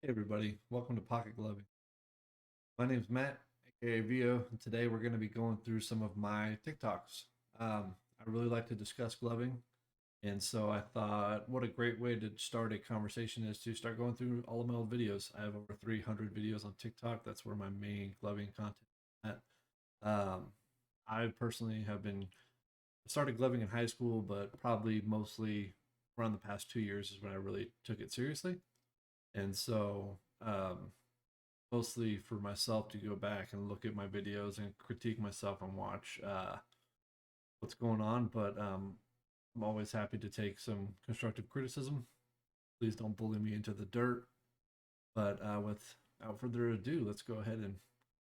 Hey everybody, welcome to Pocket Gloving. My name's Matt, aka Vioh, and today we're going to be going through some of my TikToks. I really like to discuss gloving, and so I thought what a great way to start a conversation is to start going through all of my old videos. I have over 300 videos on TikTok. That's where my main gloving content is at. I personally have been started gloving in high school, but probably mostly around the past 2 years is when I really took it seriously. And so mostly for myself to go back and look at my videos and critique myself and watch what's going on. But I'm always happy to take some constructive criticism. Please don't bully me into the dirt. But without further ado, let's go ahead and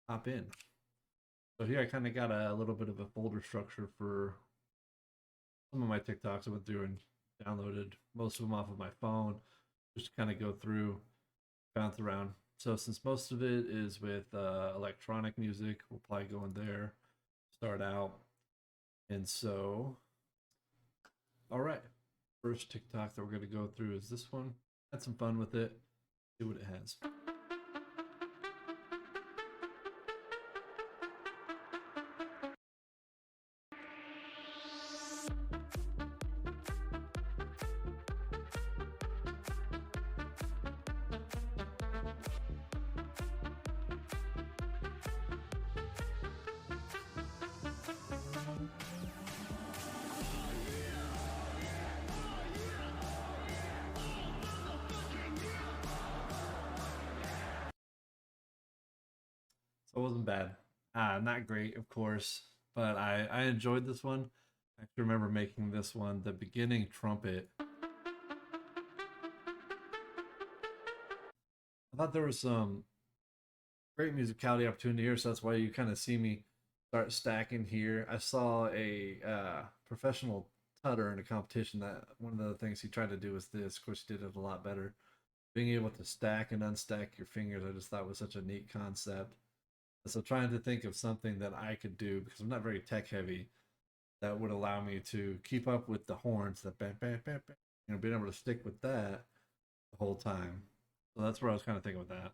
hop in. So here I kind of got a little bit of a folder structure for some of my TikToks. I went through and downloaded most of them off of my phone, just to kind of go through, bounce around. So since most of it is with electronic music, we'll probably go in there, start out. And so, all right, first TikTok that we're going to go through is this one. Had some fun with it. See what it has. So it wasn't bad. Not great, of course, but I enjoyed this one. I actually remember making this one, the beginning trumpet. I thought there was some great musicality opportunity here, so that's why you kind of see me start stacking here. I saw a professional tutter in a competition that one of the things he tried to do was this. Of course, he did it a lot better. Being able to stack and unstack your fingers, I just thought was such a neat concept. So trying to think of something that I could do because I'm not very tech heavy that would allow me to keep up with the horns, the bam, bam, bam, bam, being able to stick with that the whole time. So that's where I was kind of thinking with that.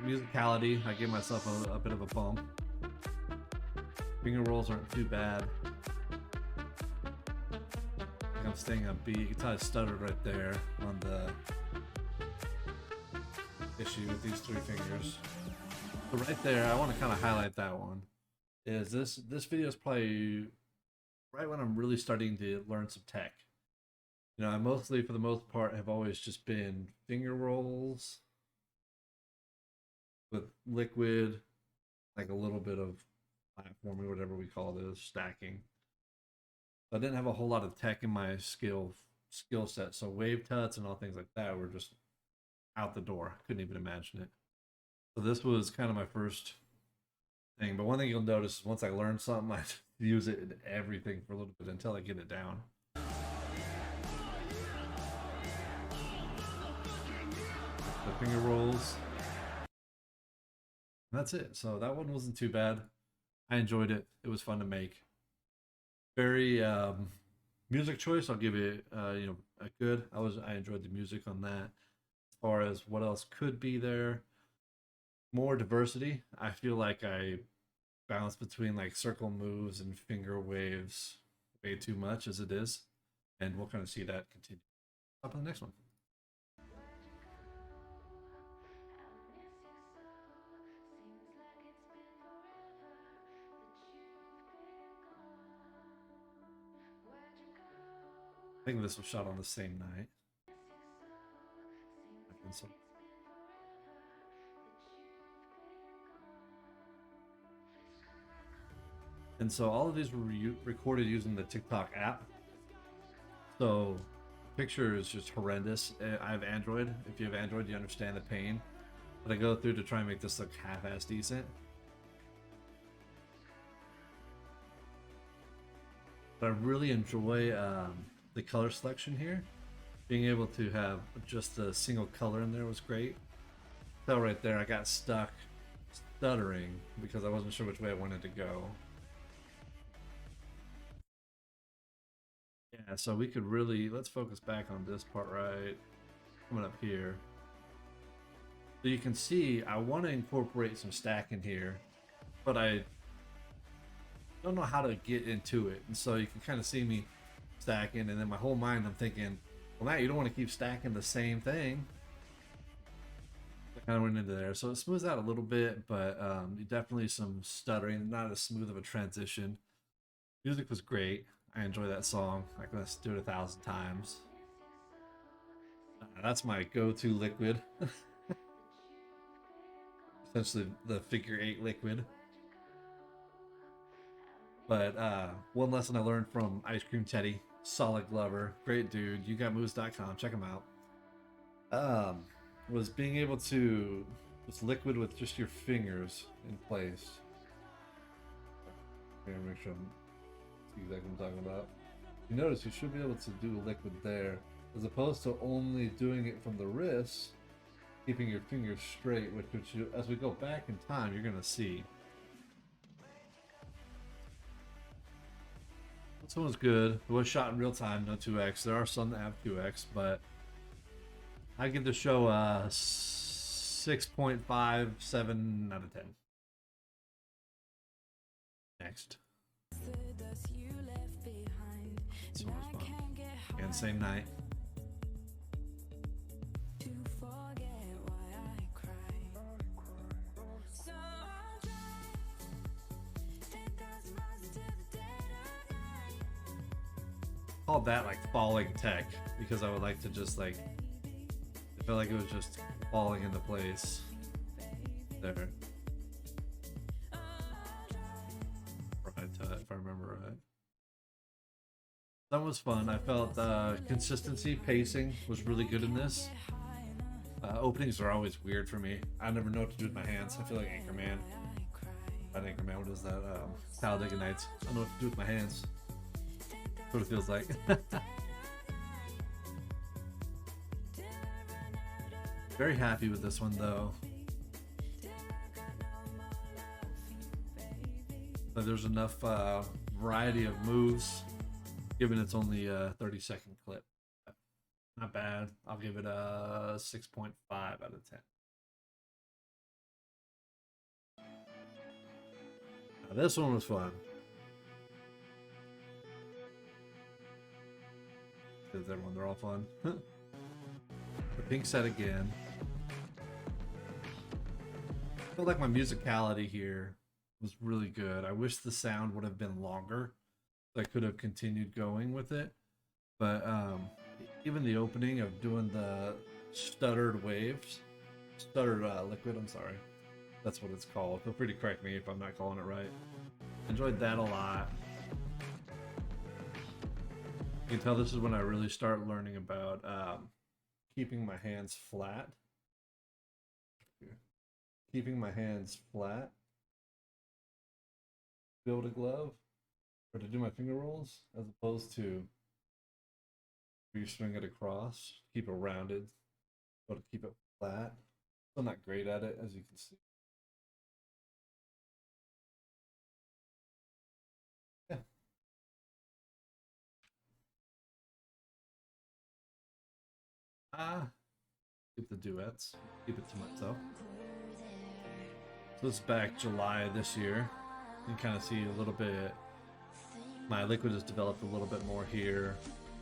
Musicality, I give myself a bit of a bump. Finger rolls aren't too bad. I think I'm staying on beat. You can tell I stuttered right there on the issue with these three fingers. But right there, I want to kind of highlight that one. Is this video is probably right when I'm really starting to learn some tech. You know, I mostly, for the most part, have always just been finger rolls with liquid, like a little bit of platforming, whatever we call this, stacking. I didn't have a whole lot of tech in my skill set, so wave tuts and all things like that were just out the door. Couldn't even imagine it. So this was kind of my first thing. But one thing you'll notice is once I learn something, I use it in everything for a little bit until I get it down. The finger rolls. And that's it. So that one wasn't too bad. I enjoyed it. It was fun to make. Very music choice. I'll give it a good. I enjoyed the music on that. As far as what else could be there, more diversity. I feel like I balance between like circle moves and finger waves way too much as it is, and we'll kind of see that continue. Up on the next one. I think this was shot on the same night. So. And so all of these were recorded using the TikTok app. So the picture is just horrendous. I have Android. If you have Android, you understand the pain. But I go through to try and make this look half-ass decent. But I really enjoy the color selection here. Being able to have just a single color in there was great. So right there, I got stuck stuttering because I wasn't sure which way I wanted to go. Yeah, so we could really, let's focus back on this part right. coming up here. So you can see I want to incorporate some stack in here, but I don't know how to get into it. And so you can kind of see me stacking, and in my whole mind I'm thinking, well, Matt, you don't want to keep stacking the same thing. I kind of went into there. So it smooths out a little bit, but definitely some stuttering, not as smooth of a transition. Music was great. I enjoy that song. I can listen to it 1,000 times. That's my go-to liquid. Essentially the figure 8 liquid. But one lesson I learned from Ice Cream Teddy, solid glover, great dude, YouGotMoves.com, check him out. Was being able to just liquid with just your fingers in place. Here, make sure I'm see exactly what I'm talking about. You notice you should be able to do a liquid there, as opposed to only doing it from the wrist, keeping your fingers straight, which you, as we go back in time, you're gonna see. This one was good. It was shot in real time, no 2x. There are some that have 2x, but I give the show a 6.57 out of 10. Next. This one was fun. And same night. Called that like falling tech because I would like to just like, I felt like it was just falling into place there. Right, if I remember right. That was fun. I felt consistency, pacing was really good in this. Openings are always weird for me. I never know what to do with my hands. I feel like Anchorman. Not Anchorman, what is that? Talladega Nights. I don't know what to do with my hands. That's what it feels like. Very happy with this one though. But there's enough variety of moves, given it's only a 30-second clip. Not bad. I'll give it a 6.5 out of 10. Now, this one was fun. Because everyone, they're all fun. The pink set again. I feel like my musicality here was really good. I wish the sound would have been longer, so I could have continued going with it. But even the opening of doing the stuttered waves, stuttered liquid, I'm sorry. That's what it's called. Feel free to correct me if I'm not calling it right. Enjoyed that a lot. You can tell this is when I really start learning about keeping my hands flat. Keeping my hands flat. Build a glove, or to do my finger rolls, as opposed to you swing it across, keep it rounded, but to keep it flat. I'm not great at it, as you can see. Yeah. Keep the duets, keep it to myself. So it's back July this year. You can kind of see a little bit, my liquid has developed a little bit more here.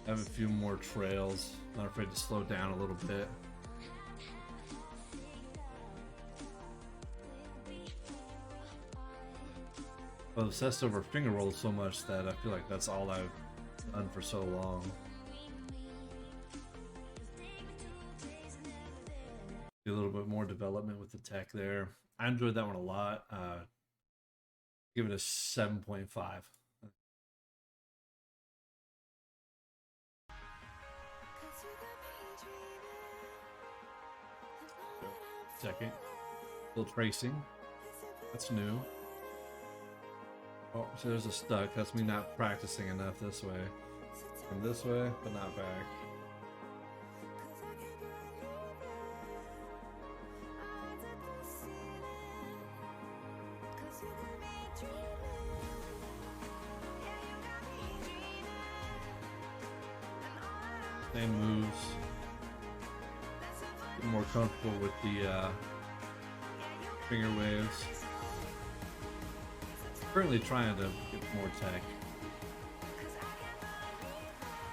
I have a few more trails. Not afraid to slow down a little bit. I'm obsessed over finger rolls so much that I feel like that's all I've done for so long. A little bit more development with the tech there. I enjoyed that one a lot. Give it a 7.5. Second, little tracing. That's new. Oh, so there's a stuck. That's me not practicing enough this way. From this way, but not back. Same moves. I'm more comfortable with the finger waves. Currently trying to get more tech.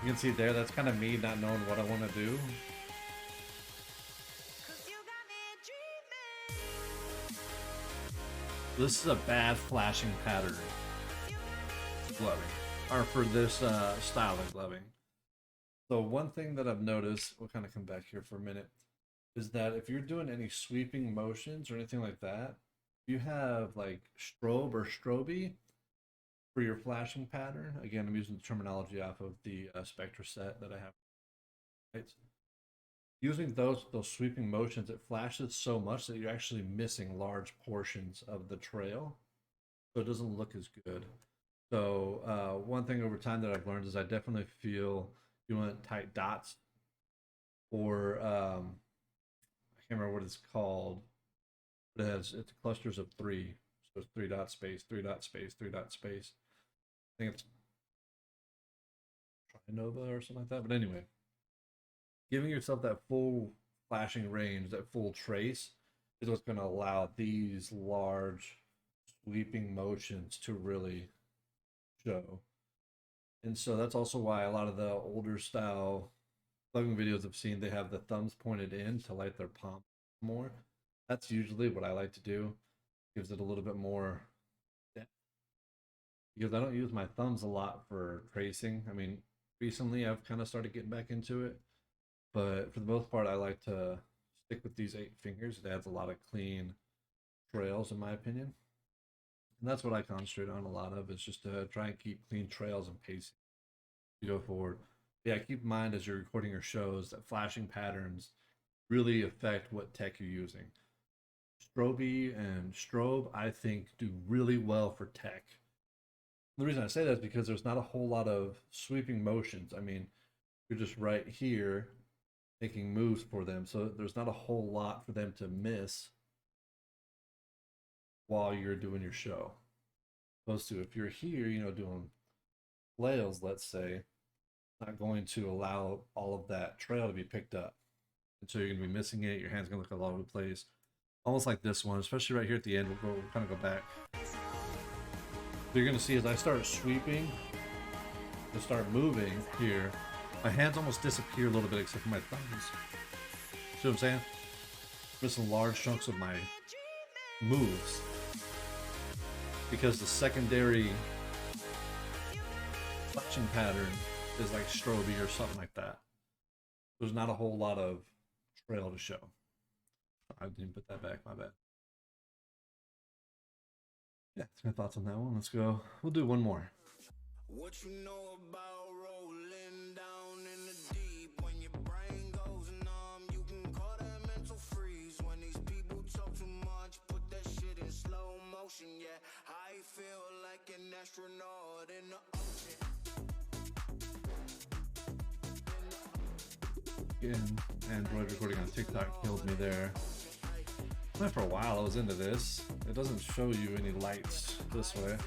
You can see there, that's kind of me not knowing what I want to do. This is a bad flashing pattern gloving, or for this style of gloving. So one thing that I've noticed, we'll kind of come back here for a minute, is that if you're doing any sweeping motions or anything like that, you have like strobe or strobe for your flashing pattern. Again, I'm using the terminology off of the Spectra set that I have. Right? Using those sweeping motions, it flashes so much that you're actually missing large portions of the trail, so it doesn't look as good. So one thing over time that I've learned is I definitely feel you want tight dots, or I can't remember what it's called, but it's clusters of three. So it's 3 dot space, 3 dot space, 3 dot space. I think it's Trinova or something like that. But anyway, giving yourself that full flashing range, that full trace, is what's going to allow these large sweeping motions to really show. And so that's also why a lot of the older style plugging videos I've seen, they have the thumbs pointed in to light their palm more. That's usually what I like to do. Gives it a little bit more depth. Because I don't use my thumbs a lot for tracing. I mean, recently I've kind of started getting back into it. But for the most part, I like to stick with these 8 fingers. It adds a lot of clean trails, in my opinion. And that's what I concentrate on a lot of, is just to try and keep clean trails and pacing to go forward. Yeah, keep in mind as you're recording your shows that flashing patterns really affect what tech you're using. Strobe and strobe, I think, do really well for tech. The reason I say that is because there's not a whole lot of sweeping motions. I mean, you're just right here making moves for them, so there's not a whole lot for them to miss while you're doing your show. Opposed to if you're here, doing flails, let's say, not going to allow all of that trail to be picked up. And so you're going to be missing it. Your hand's going to look all over the place. Almost like this one, especially right here at the end. We'll kind of go back. So you're going to see as I start sweeping, to start moving here, my hands almost disappear a little bit except for my thumbs. See what I'm saying? Missing large chunks of my moves. Because the secondary flashing pattern is like strobe or something like that. There's not a whole lot of trail to show. I didn't put that back, my bad. Yeah, that's my thoughts on that one. Let's go. We'll do one more. What you know about rolling down in the deep? When your brain goes numb, you can call that mental freeze. When these people talk too much, put that shit in slow motion. Yeah, I feel like an astronaut in the ocean. Again, Android recording on TikTok killed me there. For a while I was into this. It doesn't show you any lights this way.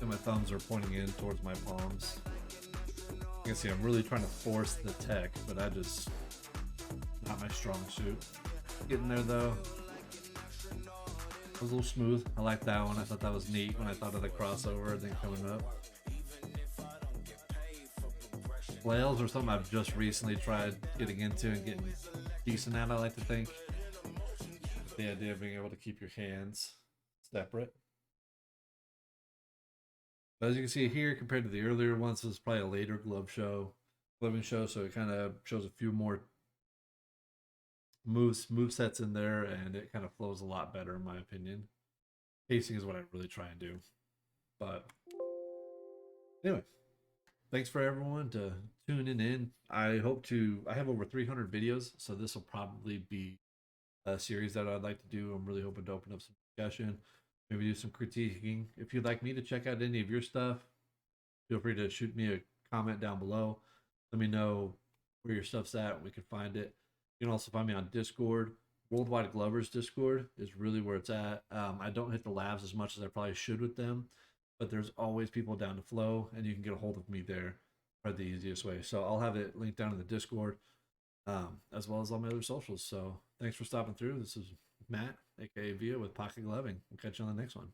And my thumbs are pointing in towards my palms. You can see I'm really trying to force the tech, but not my strong suit. Getting there though. It was a little smooth. I like that one. I thought that was neat when I thought of the crossover and then coming up. Flails are something I've just recently tried getting into and getting decent at, I like to think. The idea of being able to keep your hands separate. But as you can see here, compared to the earlier ones, this is probably a later gloving show, so it kind of shows a few more move sets in there, and it kind of flows a lot better in my opinion. Pacing is what I really try and do. But anyway, thanks for everyone to tuning in. I have over 300 videos, so this will probably be a series that I'd like to do. I'm really hoping to open up some discussion, maybe do some critiquing. If you'd like me to check out any of your stuff, feel free to shoot me a comment down below. Let me know where your stuff's at. We can find it. You can also find me on Discord. Worldwide Glovers Discord is really where it's at. I don't hit the labs as much as I probably should with them, but there's always people down to flow, and you can get a hold of me there. are the easiest way. So I'll have it linked down in the Discord, as well as all my other socials. So thanks for stopping through. This is Matt, aka Vioh with Pocket Gloving. We'll catch you on the next one.